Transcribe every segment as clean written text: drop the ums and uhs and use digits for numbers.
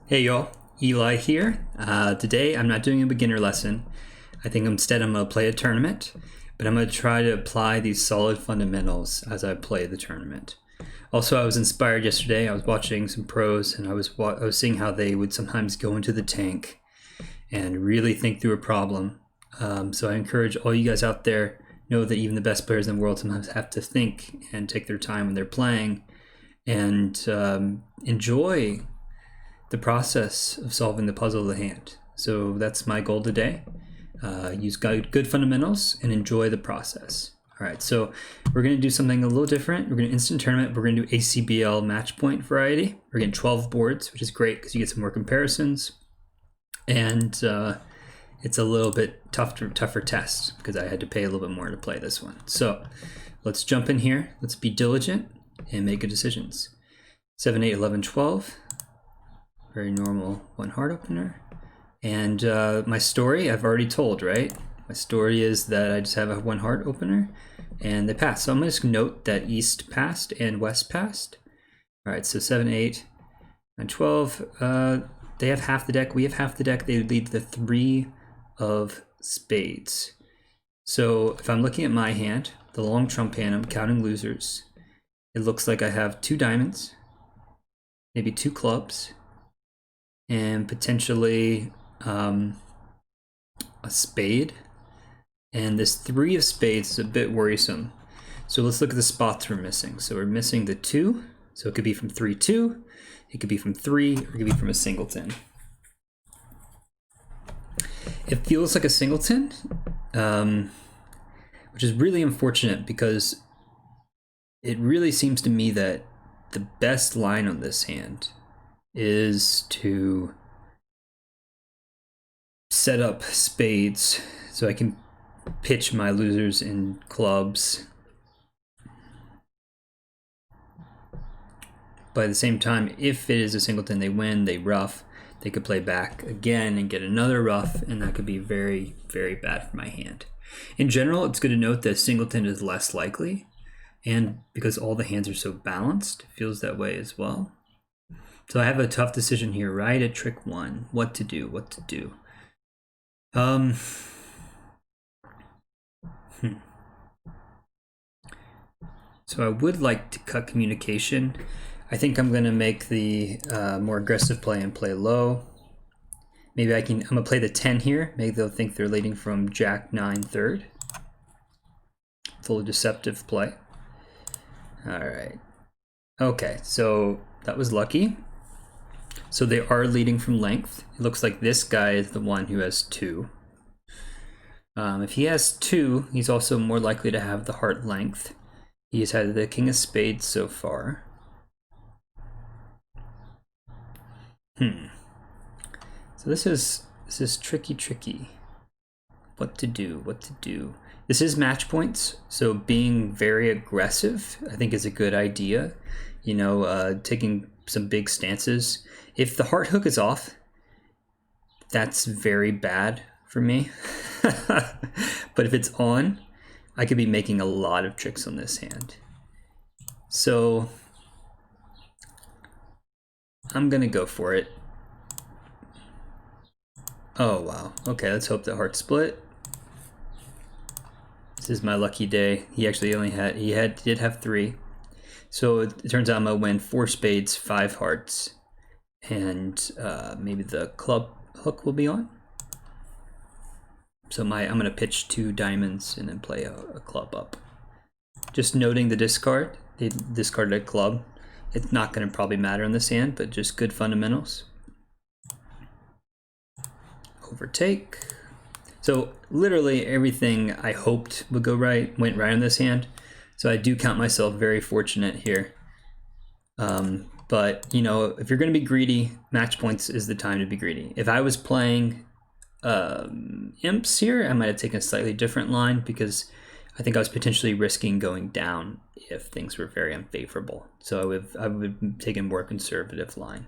Hey y'all, Eli here. Today I'm not doing a beginner lesson. I think instead I'm going to play a tournament, but I'm going to try to apply these solid fundamentals as I play the tournament. Also, I was inspired yesterday. I was watching some pros and I was seeing how they would sometimes go into the tank and really think through a problem. So I encourage all you guys out there, know that even the best players in the world sometimes have to think and take their time when they're playing and enjoy the process of solving the puzzle of the hand. So that's my goal today. Use good fundamentals and enjoy the process. All right, so we're going to do something a little different. We're going to instant tournament. We're going to do ACBL match point variety. We're getting 12 boards, which is great because you get some more comparisons. And it's a little bit tougher test because I had to pay a little bit more to play this one. So let's jump in here. Let's be diligent and make good decisions. 7, 8, 11, 12. Very normal one heart opener. And my story I've already told, right? My story is that I just have a one heart opener and they pass. So I'm going to just note that East passed and West passed. All right, so 7, 8, and 12. They have half the deck. We have half the deck. They lead the 3 of spades. So if I'm looking at my hand, the long trump hand, I'm counting losers. It looks like I have 2 diamonds, maybe 2 clubs, and potentially a spade. And this 3 of spades is a bit worrisome. So let's look at the spots we're missing. So we're missing the 2. So it could be from 3-2, it could be from 3, or it could be from a singleton. It feels like a singleton, which is really unfortunate because it really seems to me that the best line on this hand is to set up spades so I can pitch my losers in clubs. But at the same time, if it is a singleton, they win, they ruff, they could play back again and get another ruff, and that could be very, very bad for my hand. In general, it's good to note that singleton is less likely, and because all the hands are so balanced, it feels that way as well. So I have a tough decision here, right at trick 1. What to do, what to do. So I would like to cut communication. I think I'm going to make the more aggressive play and play low. Maybe I'm going to play the 10 here. Maybe they'll think they're leading from Jack 9 third. Fully deceptive play. All right. Okay, so that was lucky. So they are leading from length. It looks like this guy is the one who has 2. If he has 2, he's also more likely to have the heart length. He's had the king of spades so far. So this is tricky. What to do? This is match points, so being very aggressive I think is a good idea. You know, taking some big stances. If the heart hook is off, that's very bad for me. But if it's on, I could be making a lot of tricks on this hand. So I'm gonna go for it. Oh wow. Okay, let's hope the heart split. This is my lucky day. He actually only did have 3. So it turns out I'm gonna win 4 spades, 5 hearts, and maybe the club hook will be on. So I'm gonna pitch 2 diamonds and then play a club up. Just noting the discard. They discarded a club. It's not gonna probably matter in this hand, but just good fundamentals. Overtake. So literally everything I hoped would go right went right on this hand. So I do count myself very fortunate here. But you know, if you're going to be greedy, match points is the time to be greedy. If I was playing imps here, I might have taken a slightly different line because I think I was potentially risking going down if things were very unfavorable. So I would have taken a more conservative line.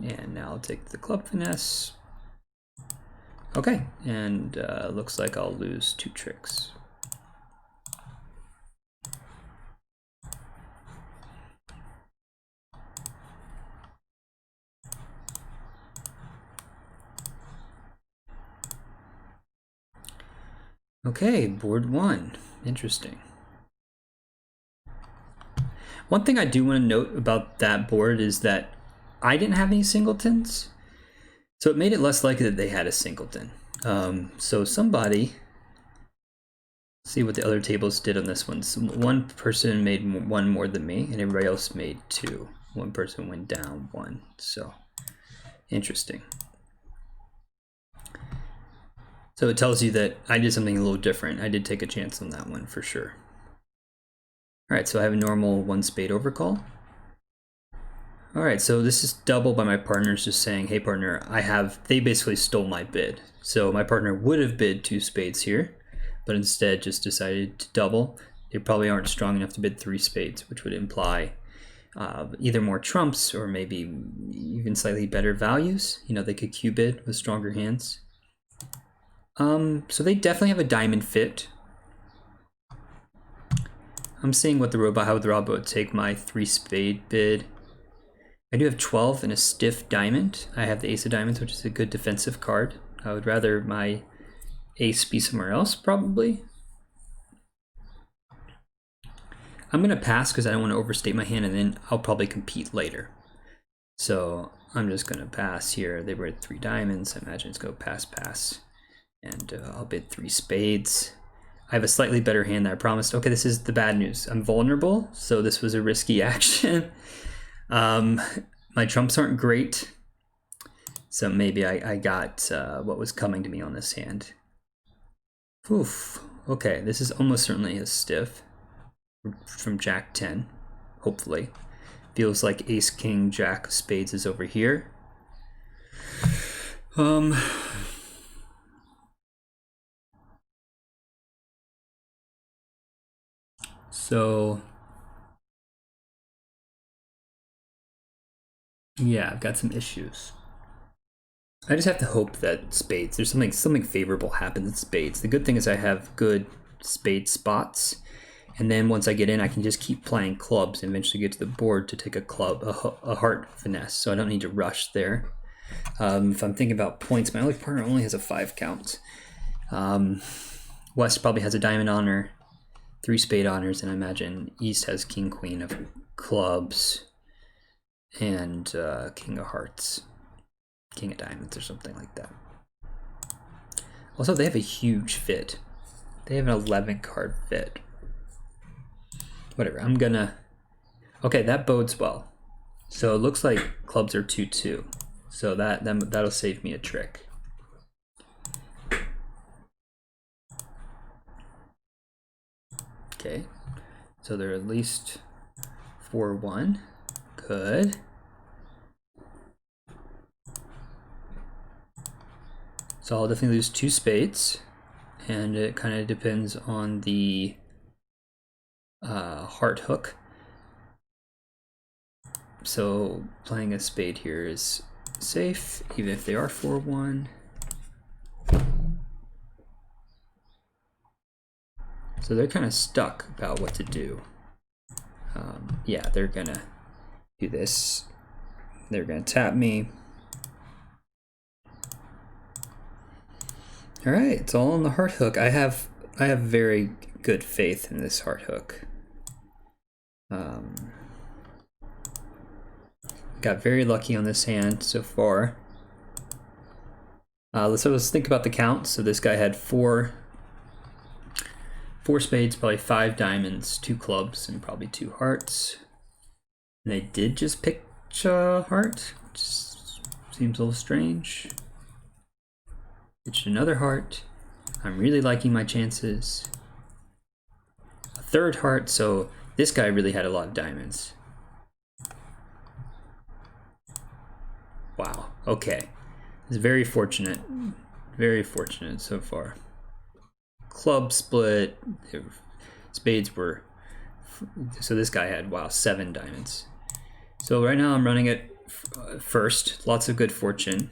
And now I'll take the club finesse. Okay, and looks like I'll lose 2 tricks. Okay, board 1. Interesting. One thing I do want to note about that board is that I didn't have any singletons, so it made it less likely that they had a singleton. So somebody, see what the other tables did on this one. So one person made 1 more than me, and everybody else made 2. One person went down 1. So interesting. So it tells you that I did something a little different. I did take a chance on that one for sure. All right, so I have a normal 1 spade overcall. All right, so this is double by my partners just saying, hey partner, they basically stole my bid. So my partner would have bid 2 spades here, but instead just decided to double. They probably aren't strong enough to bid 3 spades, which would imply either more trumps or maybe even slightly better values. You know, they could Q bid with stronger hands. So they definitely have a diamond fit. I'm seeing how the robot would take my 3 spade bid. I do have 12 and a stiff diamond. I have the ace of diamonds, which is a good defensive card. I would rather my ace be somewhere else, probably. I'm gonna pass because I don't want to overstate my hand, and then I'll probably compete later. So I'm just gonna pass here. They were at 3 diamonds. I imagine it's go pass. And I'll bid 3 spades. I have a slightly better hand than I promised. Okay, this is the bad news. I'm vulnerable, so this was a risky action. My trumps aren't great, so maybe I got what was coming to me on this hand. Oof. Okay, this is almost certainly a stiff from Jack 10, hopefully. Feels like Ace, King, Jack of spades is over here. So yeah, I've got some issues. I just have to hope that spades, there's something favorable happens in spades. The good thing is I have good spade spots, and then once I get in, I can just keep playing clubs and eventually get to the board to take a heart finesse, so I don't need to rush there. If I'm thinking about points, my only partner only has a 5 count. West probably has a diamond honor, 3 spade honors, and I imagine East has king, queen of clubs, and king of hearts, king of diamonds, or something like that. Also, they have a huge fit. They have an 11 card fit. Whatever, I'm gonna... Okay, that bodes well. So it looks like clubs are 2-2. So that'll save me a trick. Okay, so they're at least 4-1. Good. So I'll definitely lose 2 spades, and it kind of depends on the heart hook. So playing a spade here is safe, even if they are 4-1. So they're kind of stuck about what to do. Yeah, they're gonna do this. They're gonna tap me. All right, it's all on the heart hook. I have very good faith in this heart hook. Got very lucky on this hand so far. Let's think about the count. So this guy had 4 spades, probably 5 diamonds, 2 clubs, and probably 2 hearts. And they did just pick a heart, which seems a little strange. Pitched another heart. I'm really liking my chances. A 3rd heart, so this guy really had a lot of diamonds. Wow, okay. It's very fortunate so far. Club split, spades were, so this guy had, wow, 7 diamonds. So right now I'm running it first, lots of good fortune.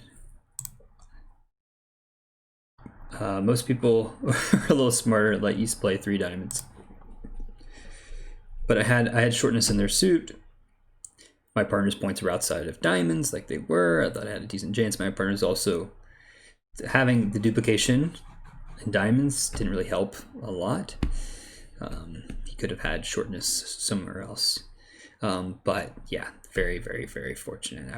Most people are a little smarter, let East play 3 diamonds. But I had shortness in their suit. My partner's points were outside of diamonds, like they were. I thought I had a decent chance. My partner's also having the duplication and diamonds didn't really help a lot. He could have had shortness somewhere else. But yeah, very, very, very fortunate.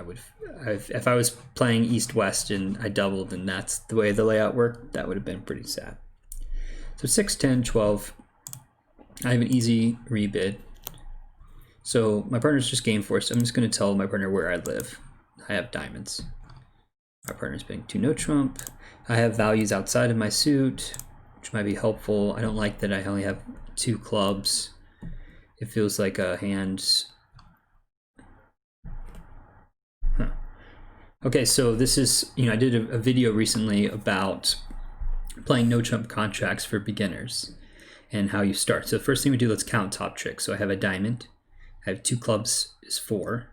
If I was playing east-west and I doubled and that's the way the layout worked, that would have been pretty sad. So 6, 10, 12. I have an easy rebid. So my partner's just game forced. I'm just going to tell my partner where I live. I have diamonds. My partner's playing 2 no trump. I have values outside of my suit, which might be helpful. I don't like that I only have 2 clubs. It feels like a hand. Huh. Okay, so this is, I did a video recently about playing no trump contracts for beginners and how you start. So the first thing we do, let's count top tricks. So I have a diamond. I have 2 clubs is 4.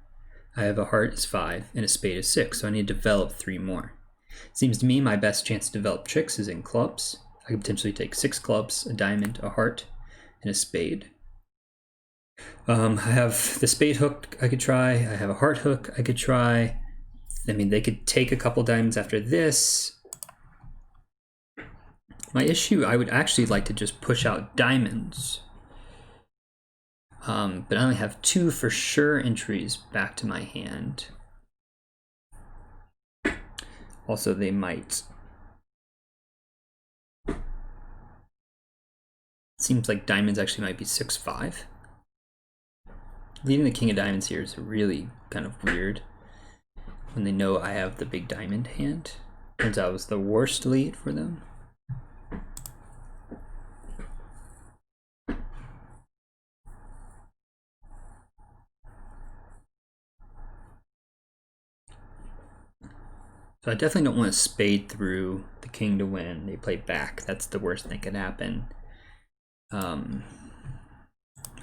I have a heart is 5 and a spade is 6. So I need to develop 3 more. It seems to me my best chance to develop tricks is in clubs. I could potentially take 6 clubs, a diamond, a heart, and a spade. I have the spade hook I could try. I have a heart hook I could try. I mean, they could take a couple diamonds after this. My issue, I would actually like to just push out diamonds. But I only have 2 for sure entries back to my hand. Also, they might. Seems like diamonds actually might be 6-5. Leaving the king of diamonds here is really kind of weird when they know I have the big diamond hand. Turns out it was the worst lead for them. So I definitely don't want to spade through the king to win. They play back. That's the worst thing could happen.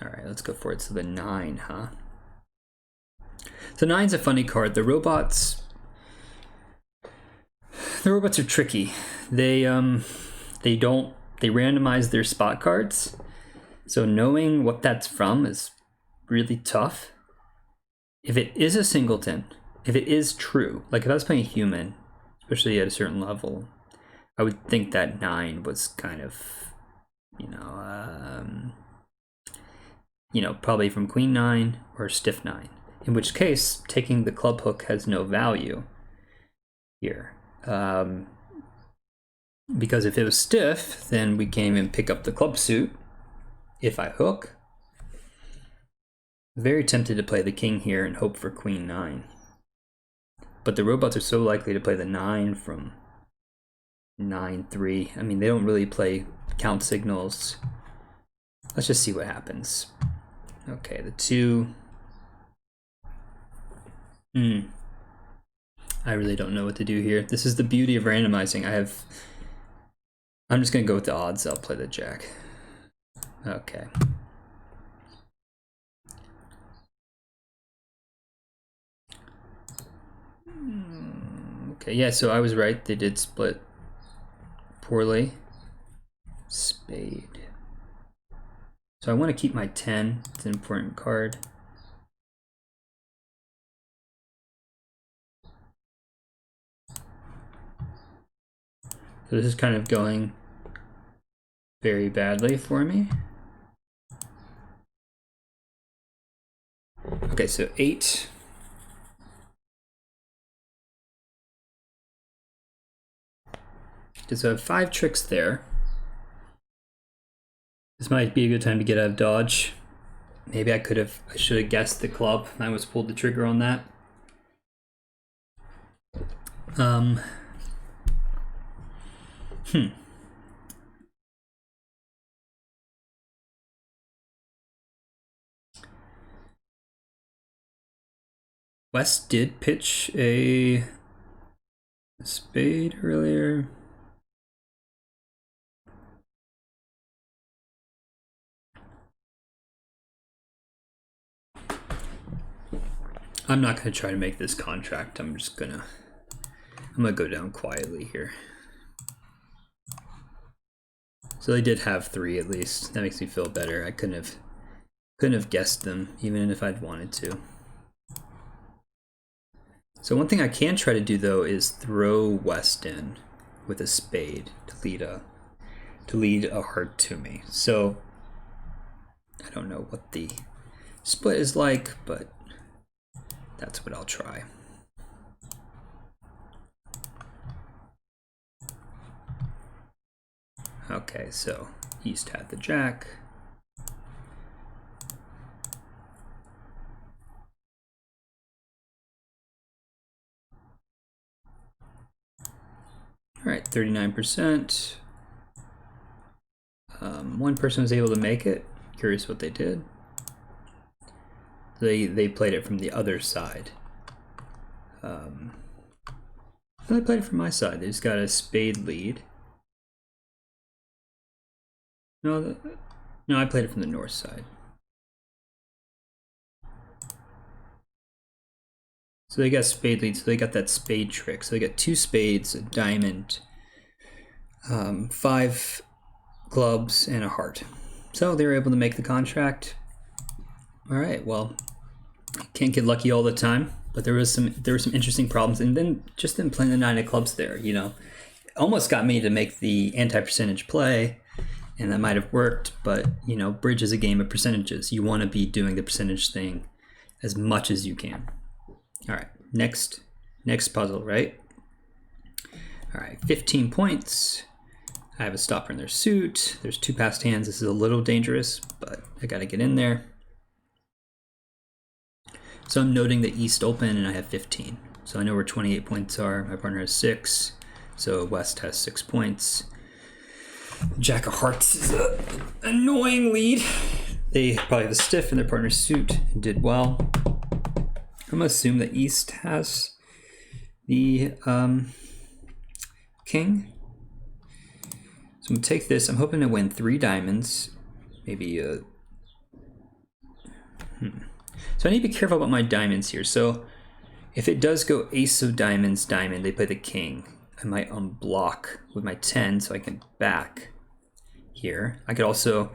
All right, let's go for it. So the 9, huh? So 9's a funny card. The robots are tricky. They randomize their spot cards. So knowing what that's from is really tough. If it is a singleton, if it is true, like if I was playing a human, especially at a certain level, I would think that 9 was kind of, probably from queen 9 or stiff 9. In which case, taking the club hook has no value here. Because if it was stiff, then we came and pick up the club suit. If I hook, very tempted to play the king here and hope for queen 9. But the robots are so likely to play the 9 from 9-3. I mean, they don't really play count signals. Let's just see what happens. Okay, the 2. I really don't know what to do here. This is the beauty of randomizing. I'm just gonna go with the odds. I'll play the jack. Okay. Okay, yeah, so I was right. They did split poorly. Spade. So I want to keep my 10. It's an important card. So this is kind of going very badly for me. Okay, so 8. Okay, so I have 5 tricks there. This might be a good time to get out of dodge. Maybe I should have guessed the club. I almost pulled the trigger on that. West did pitch a spade earlier. I'm not going to try to make this contract. I'm going to go down quietly here. So they did have 3 at least. That makes me feel better. I couldn't have guessed them even if I'd wanted to. So one thing I can try to do though is throw West in with a spade to lead a to lead a heart to me. So I don't know what the split is like, but that's what I'll try. Okay, so East had the Jack. All right, 39%. One person was able to make it. Curious what they did. They played it from the other side. They played it from my side. They just got a spade lead. No, I played it from the north side. So they got spade lead, so they got that spade trick. So they got 2 spades, a diamond, 5 clubs, and a heart. So they were able to make the contract. All right, well, can't get lucky all the time, but there were some interesting problems. And then just in playing the 9 of clubs there, you know, almost got me to make the anti-percentage play, and that might have worked, but you know, bridge is a game of percentages. You want to be doing the percentage thing as much as you can. All right, next puzzle, right? All right, 15 points. I have a stopper in their suit. There's 2 passed hands. This is a little dangerous, but I got to get in there. So I'm noting the East open, and I have 15. So I know where 28 points are. My partner has 6, so West has 6 points. Jack of Hearts is an annoying lead. They probably have a stiff in their partner's suit and did well. I'm gonna assume that East has the king. So I'm gonna take this. I'm hoping to win 3 diamonds, maybe So I need to be careful about my diamonds here. So if it does go ace of diamonds, diamond, they play the king. I might unblock with my 10 so I can back here. I could also,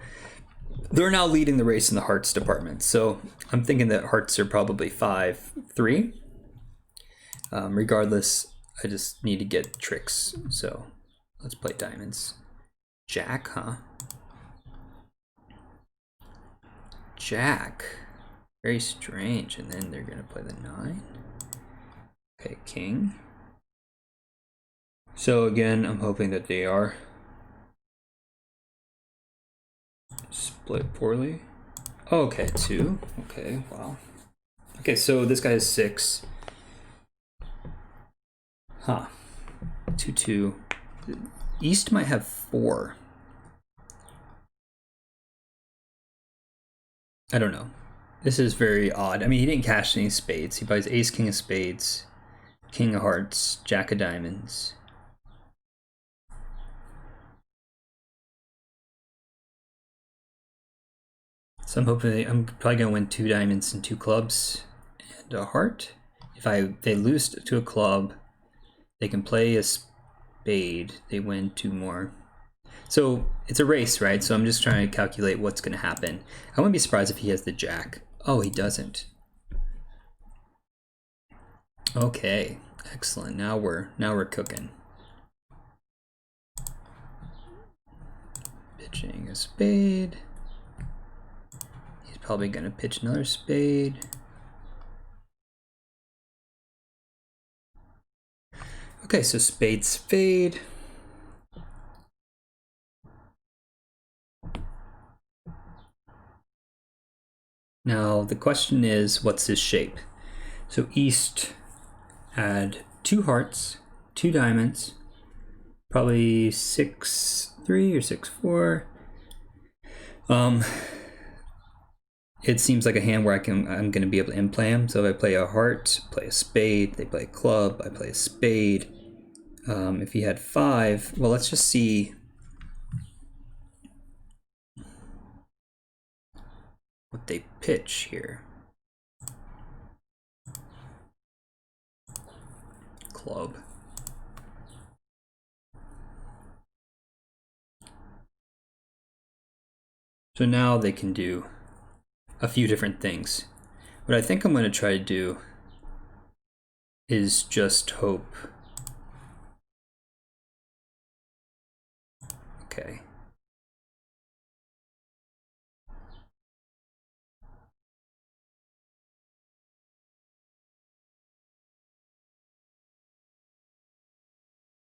they're now leading the race in the hearts department. So I'm thinking that hearts are probably 5-3. Regardless, I just need to get tricks. So let's play diamonds. Jack, huh? Jack. Very strange. And then they're gonna play the 9. Okay, king. So again, I'm hoping that they are split poorly. Oh, okay, 2. Okay, wow. Okay, so this guy is 6. Huh. 2-2. East might have 4. I don't know. This is very odd. I mean, he didn't cash any spades. He buys ace, king of spades, king of hearts, jack of diamonds. So I'm hoping I'm probably gonna win 2 diamonds and 2 clubs and a heart. If they lose to a club, they can play a spade. They win 2 more. So it's a race, right? So I'm just trying to calculate what's gonna happen. I wouldn't be surprised if he has the jack. Oh, he doesn't. Okay, excellent. Now we're cooking. Pitching a spade. He's probably gonna pitch another spade. Okay, so spade, spade. Now the question is, what's his shape? So East had 2 hearts, 2 diamonds, probably 6-3 or 6-4. It seems like a hand where I'm going to be able to in-play him. So if I play a heart, play a spade, they play a club, I play a spade. If he had 5, well, let's just see what they pitch here. Club. So now they can do a few different things. What I think I'm going to try to do is just hope. Okay.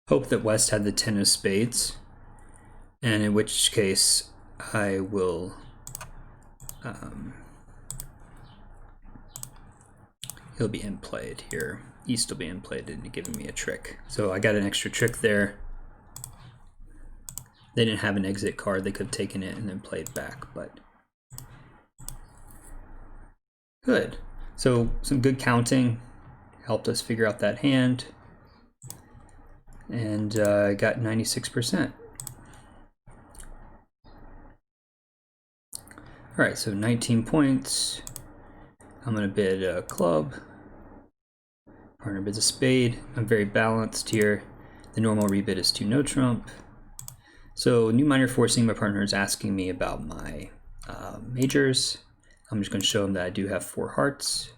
hope that West had the 10 of spades, and in which case I will he'll be in played here. East will be in played and giving me a trick. So I got an extra trick there. They didn't have an exit card. They could have taken it and then played back, but good. So some good counting helped us figure out that hand, and I got 96%. All right, so 19 points. I'm gonna bid a club. Partner bids a spade. I'm very balanced here. The normal rebid is 2 no trump. So new minor forcing, my partner is asking me about my majors. I'm just going to show him that I do have 4 hearts.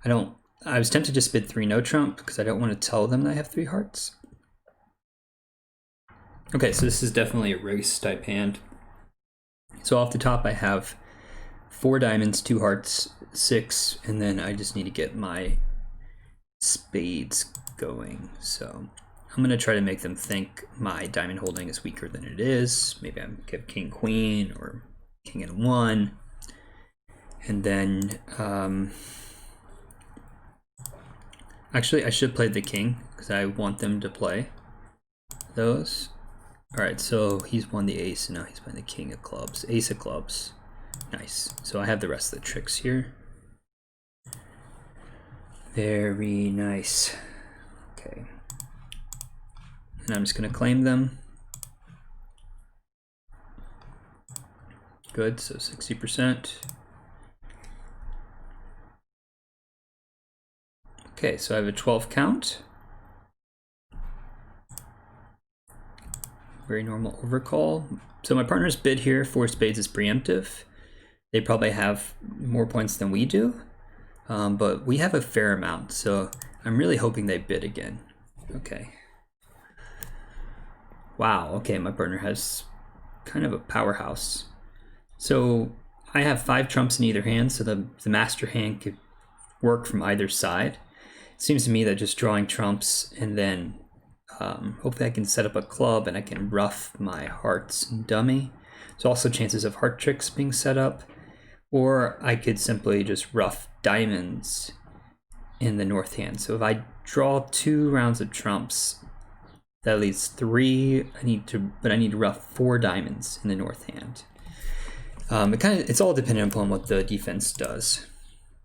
I was tempted to just bid 3 no trump because I don't want to tell them that I have 3 hearts. Okay, so this is definitely a race type hand. So off the top I have 4 diamonds, 2 hearts, 6, and then I just need to get my spades going. So I'm going to try to make them think my diamond holding is weaker than it is. Maybe I'm give king queen or king and 1. And then actually I should play the king because I want them to play those. All right, so he's won the ace and now he's playing the king of clubs, ace of clubs. Nice. So I have the rest of the tricks here. Very nice. Okay. And I'm just going to claim them. Good, so 60%. Okay, so I have a 12 count. Very normal overcall. So my partner's bid here, 4 spades, is preemptive. They probably have more points than we do, but we have a fair amount, so I'm really hoping they bid again. Okay. Wow, okay, my partner has kind of a powerhouse. So I have 5 trumps in either hand, so the master hand could work from either side. It seems to me that just drawing trumps and then hopefully I can set up a club and I can ruff my hearts and dummy. There's also chances of heart tricks being set up, or I could simply just ruff diamonds in the north hand. So if I draw 2 rounds of trumps, that leaves 3. I need to ruff 4 diamonds in the north hand. It's all dependent upon what the defense does.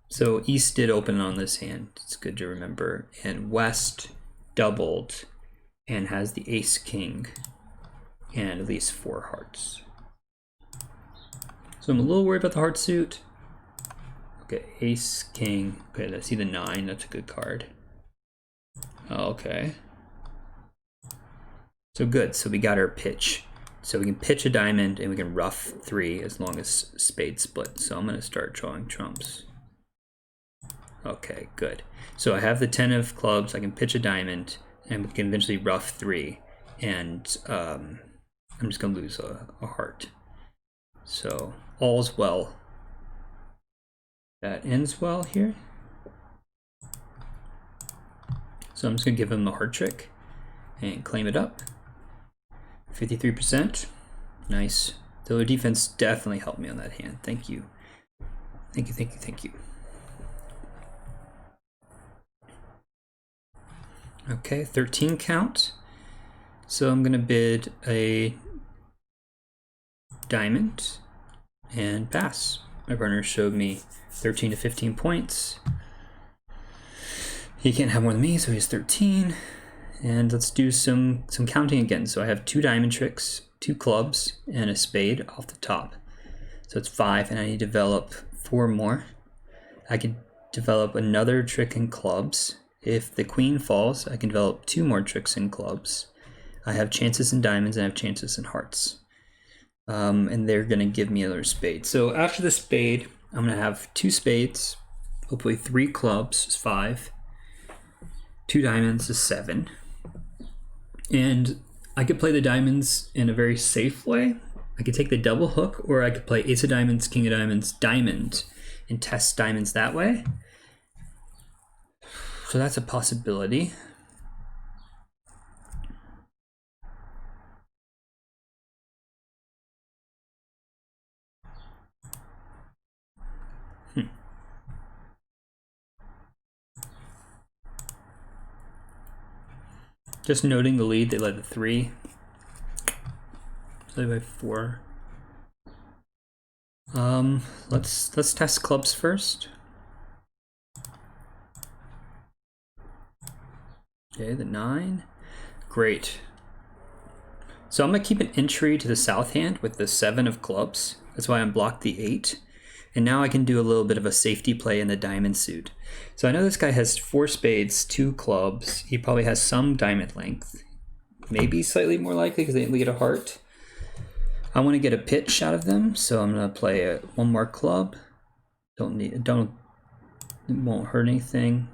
So East did open on this hand. It's good to remember. And West doubled and has the ace king and at least 4 hearts. So I'm a little worried about the heart suit. Okay, ace king. Okay, let's see the 9. That's a good card. Okay. So good. So we got our pitch. So we can pitch a diamond and we can ruff 3 as long as spade split. So I'm going to start drawing trumps. Okay, good. So I have the 10 of clubs. I can pitch a diamond and we can eventually ruff 3. And I'm just going to lose a heart. So all's well. That ends well here. So I'm just going to give him the heart trick and claim it up. 53%. Nice. So the defense definitely helped me on that hand. Thank you. Thank you, thank you, thank you. Okay, 13 count. So I'm going to bid a diamond and pass. My partner showed me 13 to 15 points. He can't have more than me, so he's 13. And let's do some counting again. So I have 2 diamond tricks, 2 clubs, and a spade off the top. So it's 5, and I need to develop 4 more. I could develop another trick in clubs. If the queen falls, I can develop 2 more tricks in clubs. I have chances in diamonds, and I have chances in hearts. And they're going to give me another spade. So after the spade, I'm going to have 2 spades, hopefully 3 clubs is 5, 2 diamonds is 7. And I could play the diamonds in a very safe way. I could take the double hook, or I could play ace of diamonds, king of diamonds, diamond, and test diamonds that way. So that's a possibility. Just noting the lead, they led the 3. So they by 4. Let's test clubs first. Okay, the 9. Great. So I'm gonna keep an entry to the south hand with the 7 of clubs. That's why I unblocked the 8. And now I can do a little bit of a safety play in the diamond suit. So I know this guy has 4 spades, 2 clubs. He probably has some diamond length. Maybe slightly more likely because they didn't get a heart. I want to get a pitch out of them, so I'm gonna play one more club. It won't hurt anything.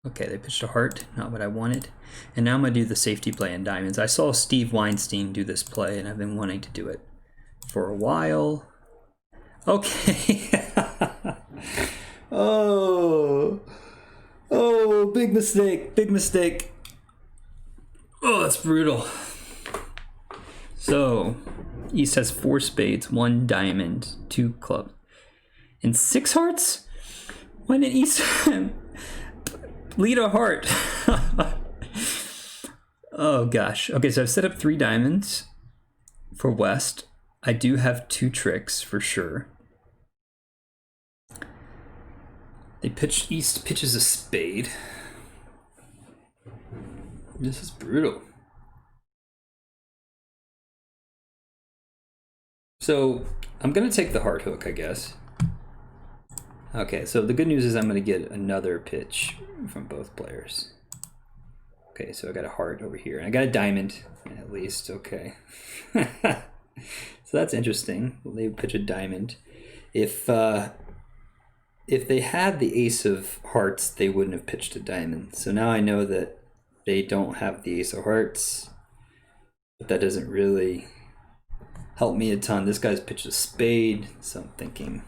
Okay, they pitched a heart, not what I wanted. And now I'm gonna do the safety play in diamonds. I saw Steve Weinstein do this play and I've been wanting to do it for a while. Okay. Oh, big mistake, big mistake. Oh, that's brutal. So, East has 4 spades, 1 diamond, 2 clubs, and 6 hearts? When did East lead a heart? Oh gosh. Okay, so I've set up 3 diamonds for West. I do have 2 tricks for sure. East pitches a spade. This is brutal. So I'm gonna take the heart hook, I guess. Okay, so the good news is I'm gonna get another pitch from both players. Okay, so I got a heart over here, and I got a diamond at least. Okay, so that's interesting. They pitch a diamond. If they had the ace of hearts, they wouldn't have pitched a diamond. So now I know that they don't have the ace of hearts, but that doesn't really help me a ton. This guy's pitched a spade, so I'm thinking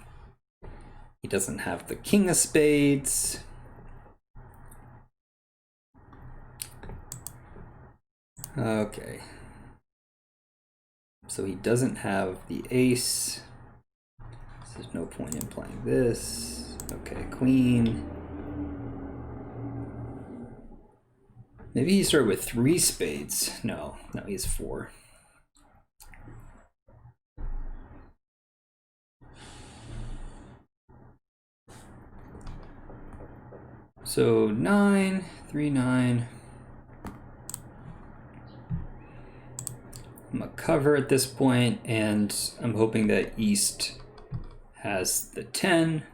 he doesn't have the king of spades. Okay. So he doesn't have the ace. So there's no point in playing this. Okay, queen. Maybe he started with 3 spades. No, he has 4. So 9, 3, 9. I'm gonna cover at this point, and I'm hoping that East has the 10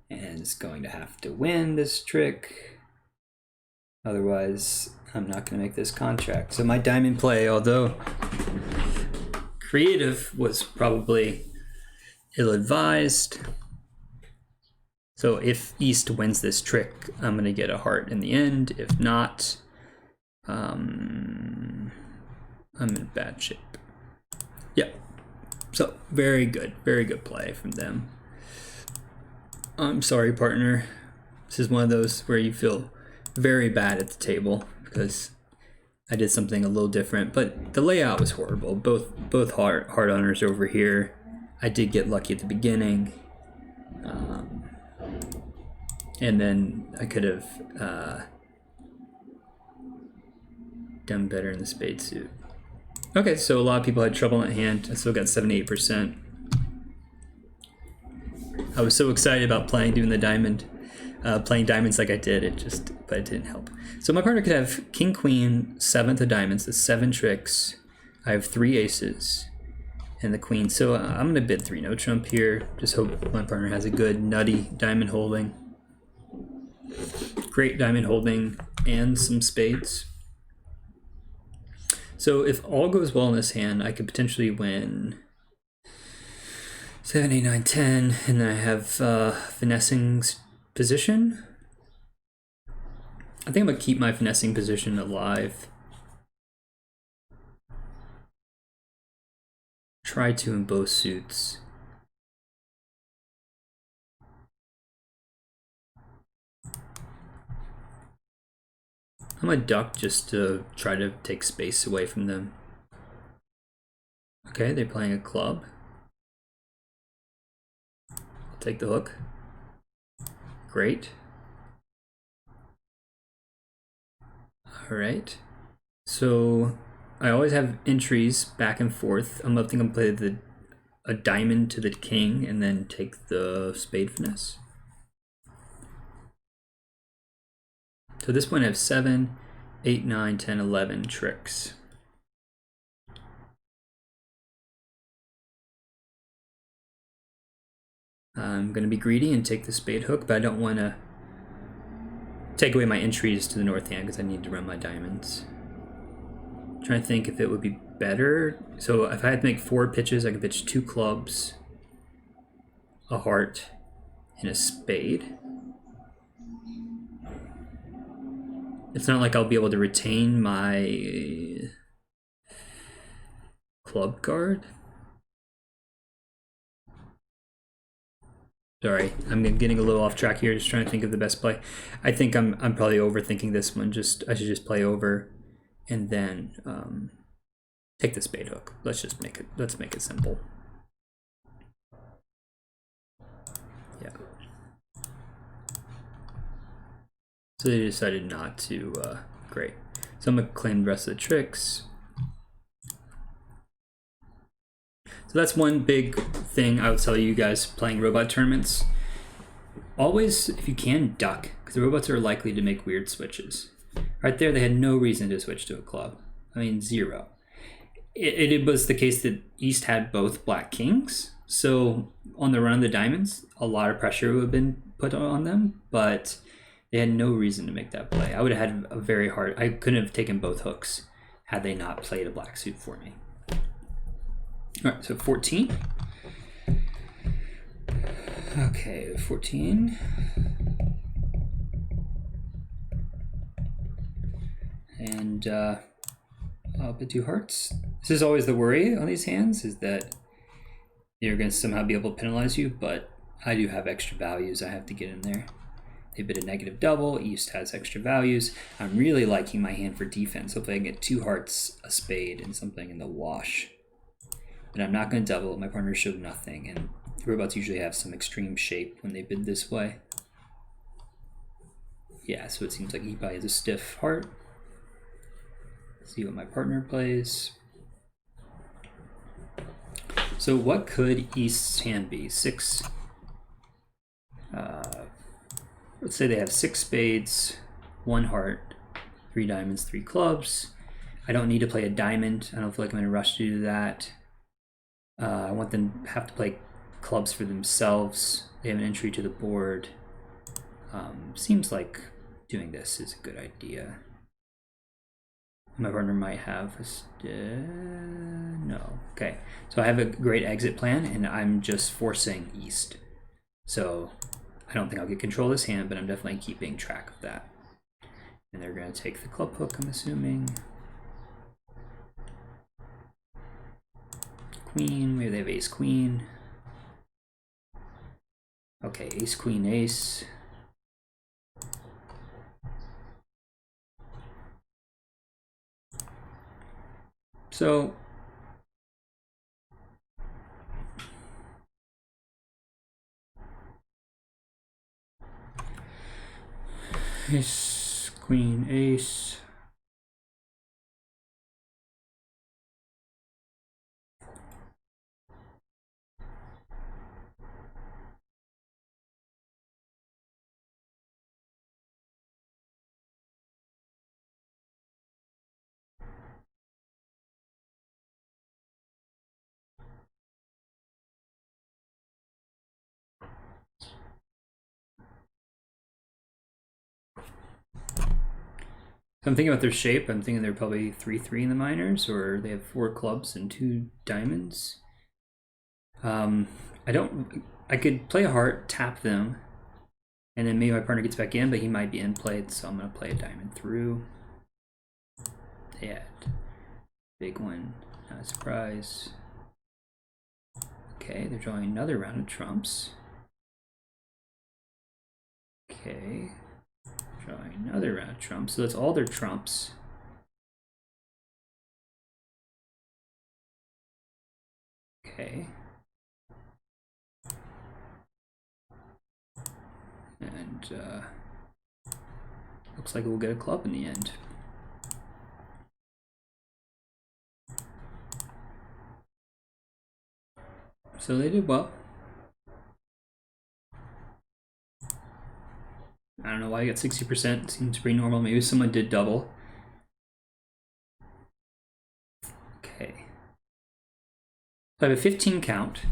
and is going to have to win this trick. Otherwise, I'm not gonna make this contract. So my diamond play, although creative, was probably ill-advised. So if East wins this trick, I'm gonna get a heart in the end. If not, I'm in bad shape. Yeah, so very good play from them. I'm sorry, partner. This is one of those where you feel very bad at the table because I did something a little different, but the layout was horrible. Both heart owners over here. I did get lucky at the beginning. And then I could have done better in the spade suit. Okay, so a lot of people had trouble in that hand. I still got 78%. I was so excited about doing the diamond, playing diamonds like I did. But it didn't help. So my partner could have king, queen, 7th of diamonds. That's 7 tricks. I have 3 aces and the queen. So I'm gonna bid 3 no trump here. Just hope my partner has a good nutty diamond holding. Great diamond holding and some spades. So if all goes well in this hand, I could potentially win 7, 8, 9, 10, and then I have finessing position. I think I'm gonna keep my finessing position alive. Try to in both suits. I'm gonna duck just to try to take space away from them. Okay, they're playing a club. I'll take the hook. Great. All right. So I always have entries back and forth. I'm going to play a diamond to the king and then take the spade finesse. So at this point I have 7, 8, 9, 10, 11 tricks. I'm going to be greedy and take the spade hook, but I don't want to take away my entries to the north hand because I need to run my diamonds. I'm trying to think if it would be better. So if I had to make 4 pitches, I could pitch 2 clubs, a heart, and a spade. It's not like I'll be able to retain my club guard. Sorry, I'm getting a little off track here, just trying to think of the best play. I think I'm probably overthinking this one. I should just play over and then take the spade hook. Let's make it simple. Yeah. So they decided not to, great. So I'm gonna claim the rest of the tricks. So that's one big thing I would tell you guys playing robot tournaments. Always, if you can, duck, because the robots are likely to make weird switches. Right there, they had no reason to switch to a club. I mean, 0. It was the case that East had both black kings, so on the run of the diamonds, a lot of pressure would have been put on them, but they had no reason to make that play. I would have had a very hard... I couldn't have taken both hooks had they not played a black suit for me. All right, so 14. Okay, 14. And I'll put 2 hearts. This is always the worry on these hands, is that you're going to somehow be able to penalize you, but I do have extra values I have to get in there. They bid a negative double. East has extra values. I'm really liking my hand for defense. Hopefully I can get 2 hearts, a spade, and something in the wash. But I'm not going to double. My partner showed nothing, and robots usually have some extreme shape when they bid this way. Yeah, so it seems like he probably has a stiff heart. Let's see what my partner plays. So what could East's hand be? 6. Let's say they have 6 spades, 1 heart, 3 diamonds, 3 clubs. I don't need to play a diamond. I don't feel like I'm in a rush to do that. I want them to have to play clubs for themselves. They have an entry to the board. Seems like doing this is a good idea. My partner might have no. Okay, so I have a great exit plan, and I'm just forcing East. So I don't think I'll get control of this hand, but I'm definitely keeping track of that. And they're going to take the club hook, I'm assuming. Queen, maybe they have ace queen. Okay, ace queen ace. So ace queen ace. I'm thinking about their shape. I'm thinking they're probably 3-3 in the minors, or they have 4 clubs and 2 diamonds. I could play a heart, tap them, and then maybe my partner gets back in, but he might be in played, so I'm gonna play a diamond through. They had big one, not a surprise. Okay, they're drawing another round of trumps. Okay, drawing another round of trumps. So that's all their trumps. Okay. And looks like we'll get a club in the end. So they did well. I don't know why I got 60%. Seems pretty normal. Maybe someone did double. Okay. So I have a 15 count,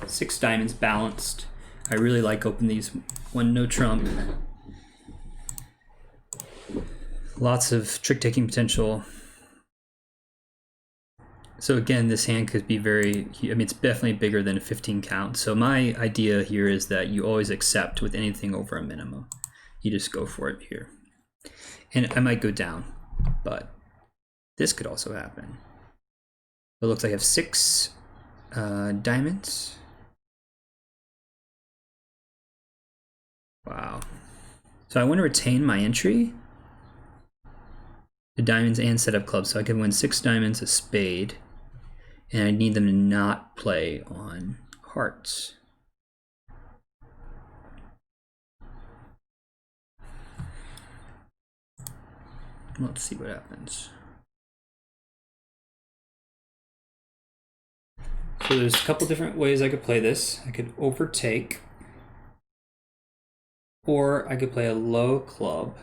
6 diamonds balanced. I really like opening these. One no trump. Lots of trick-taking potential. So again, this hand could be very, I mean, it's definitely bigger than a 15 count. So my idea here is that you always accept with anything over a minimum. You just go for it here. And I might go down, but this could also happen. It looks like I have 6 diamonds. Wow. So I want to retain my entry, the diamonds and set up clubs, so I can win 6 diamonds, a spade, and I need them to not play on hearts. Let's see what happens. So there's a couple different ways I could play this. I could overtake, or I could play a low club.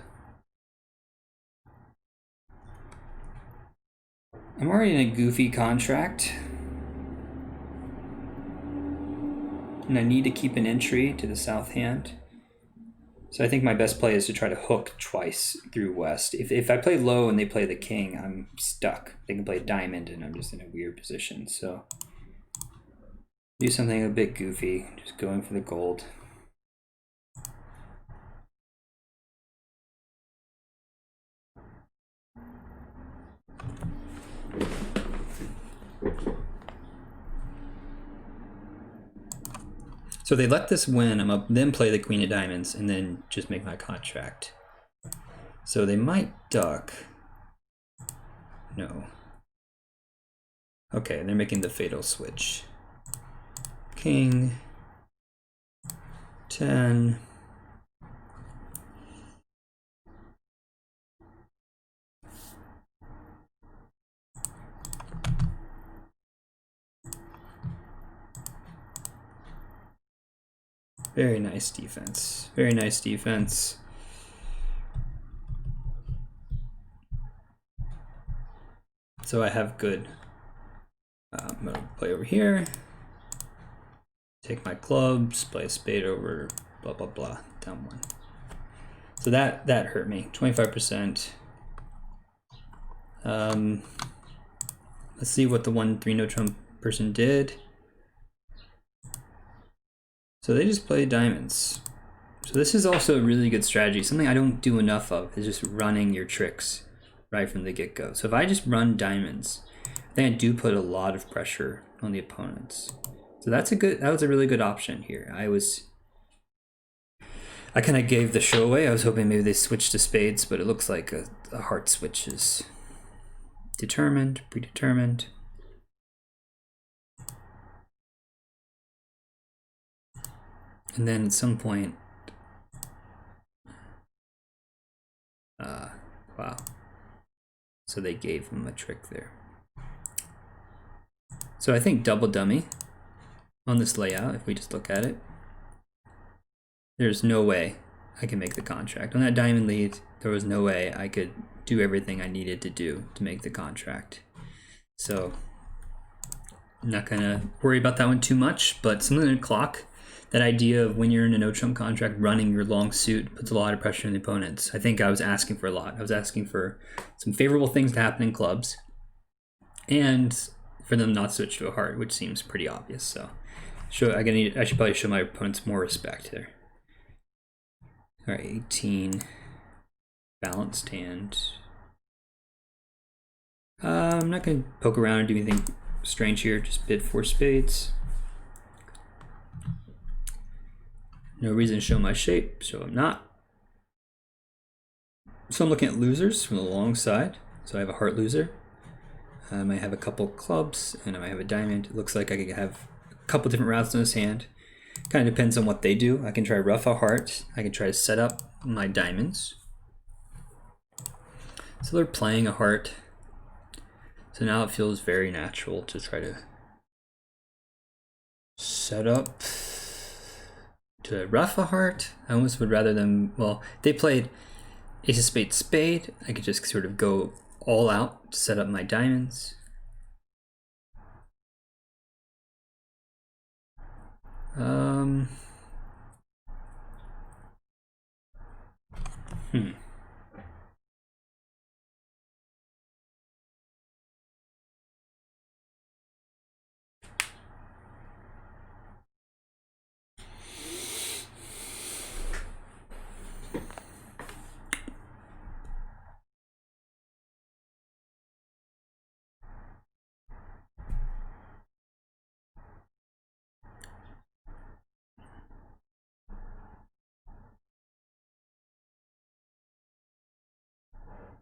I'm already in a goofy contract, and I need to keep an entry to the south hand. So I think my best play is to try to hook twice through west. If I play low and they play the king, I'm stuck. They can play diamond and I'm just in a weird position. So do something a bit goofy, just going for the gold. So they let this win. I'm up, then play the queen of diamonds, and then just make my contract. So they might duck. No. Okay, they're making the fatal switch. King. 10. Very nice defense. Very nice defense. So I have good. I'm going to play over here. Take my clubs, play a spade over, blah, blah, blah, down 1. So that hurt me, 25%. Let's see what the 1-3 no trump person did. So they just play diamonds. So this is also a really good strategy. Something I don't do enough of is just running your tricks right from the get-go. So if I just run diamonds, I think I do put a lot of pressure on the opponents. So that was a really good option here. I kind of gave the show away. I was hoping maybe they switched to spades, but it looks like a heart switch is determined, predetermined. And then at some point, wow. So they gave him a trick there. So I think double dummy on this layout, if we just look at it, there's no way I can make the contract. On that diamond lead, there was no way I could do everything I needed to do to make the contract. So I'm not gonna worry about that one too much, but something in the clock, that idea of when you're in a no trump contract, running your long suit puts a lot of pressure on the opponents. I think I was asking for a lot. I was asking for some favorable things to happen in clubs and for them not to switch to a heart, which seems pretty obvious. So I should probably show my opponents more respect here. All right, 18, balanced hand. I'm not gonna poke around and do anything strange here, just bid 4 spades. No reason to show my shape, so I'm not. So I'm looking at losers from the long side. So I have a heart loser. I might have a couple clubs, and I might have a diamond. It looks like I could have a couple different routes in this hand. Kind of depends on what they do. I can try rough a heart. I can try to set up my diamonds. So they're playing a heart. So now it feels very natural to try to Set up to ruff a heart. I almost would rather them, well, they played ace of spades spade. I could just sort of go all out to set up my diamonds.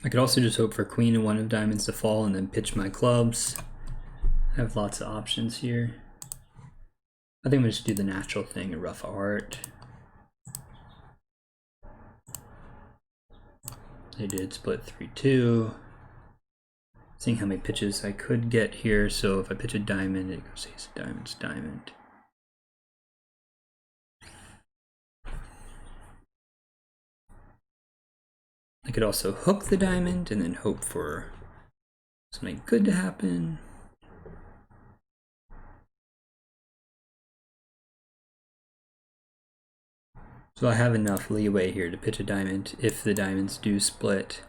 I could also just hope for queen and one of diamonds to fall and then pitch my clubs. I have lots of options here. I think I'm gonna just do the natural thing and ruff a heart. They did split 3-2. Seeing how many pitches I could get here, so if I pitch a diamond, it goes ace of diamonds, diamond. I could also hook the diamond and then hope for something good to happen. So I have enough leeway here to pitch a diamond if the diamonds do split,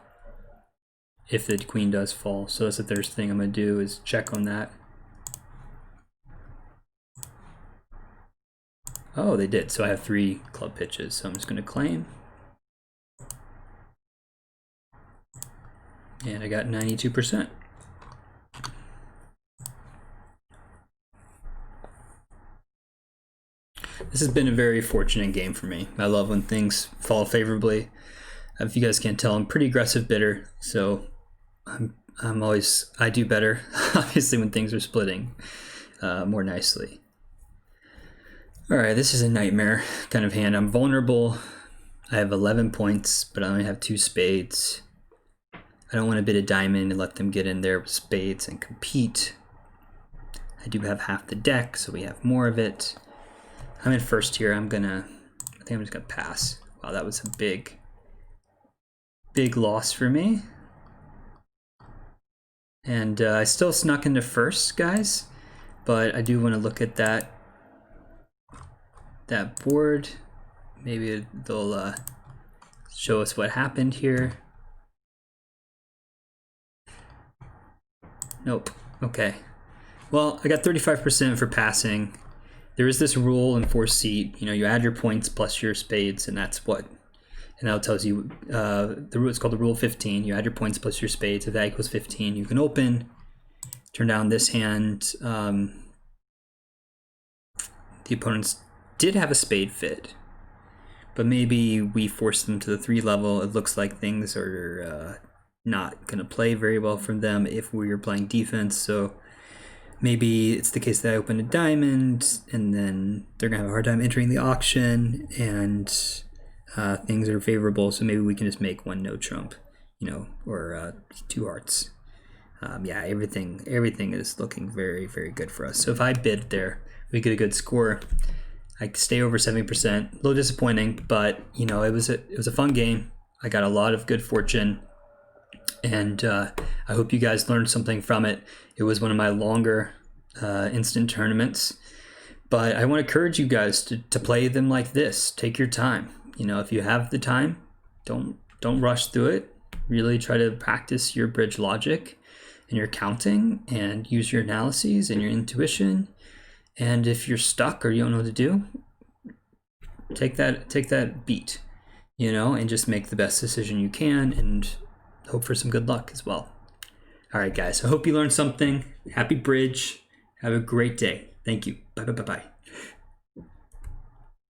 if the queen does fall. So that's the third thing I'm going to do, is check on that. Oh, they did. So I have 3 club pitches. So I'm just going to claim. And I got 92%. This has been a very fortunate game for me. I love when things fall favorably. If you guys can't tell, I'm pretty aggressive bidder, so I do better, obviously, when things are splitting more nicely. All right, this is a nightmare kind of hand. I'm vulnerable. I have 11 points, but I only have 2 spades. I don't want to bid a diamond and let them get in there with spades and compete. I do have half the deck, so we have more of it. I'm in first here. I think I'm just gonna pass. Wow, that was a big loss for me. And I still snuck into first, guys, but I do want to look at that board. Maybe they'll show us what happened here. Nope. Okay. Well, I got 35% for passing. There is this rule in 4 seat. You add your points plus your spades, and that's what. And that tells you the rule. It's called the rule 15. You add your points plus your spades. If that equals 15, you can open. Turn down this hand. The opponents did have a spade fit, but maybe we forced them to the 3 level. It looks like things are not going to play very well from them if we are playing defense. So maybe it's the case that I open a diamond and then they're going to have a hard time entering the auction, and things are favorable. So maybe we can just make 1 no trump, or 2 hearts. Yeah, everything is looking very, very good for us. So if I bid there, we get a good score. I stay over 70%. A little disappointing, but it was a fun game. I got a lot of good fortune. And I hope you guys learned something from it. It was one of my longer instant tournaments, but I want to encourage you guys to play them like this. Take your time. If you have the time, don't rush through it. Really try to practice your bridge logic and your counting, and use your analyses and your intuition. And if you're stuck or you don't know what to do, take that beat, and just make the best decision you can, and hope for some good luck as well. All right, guys. I hope you learned something. Happy bridge. Have a great day. Thank you. Bye.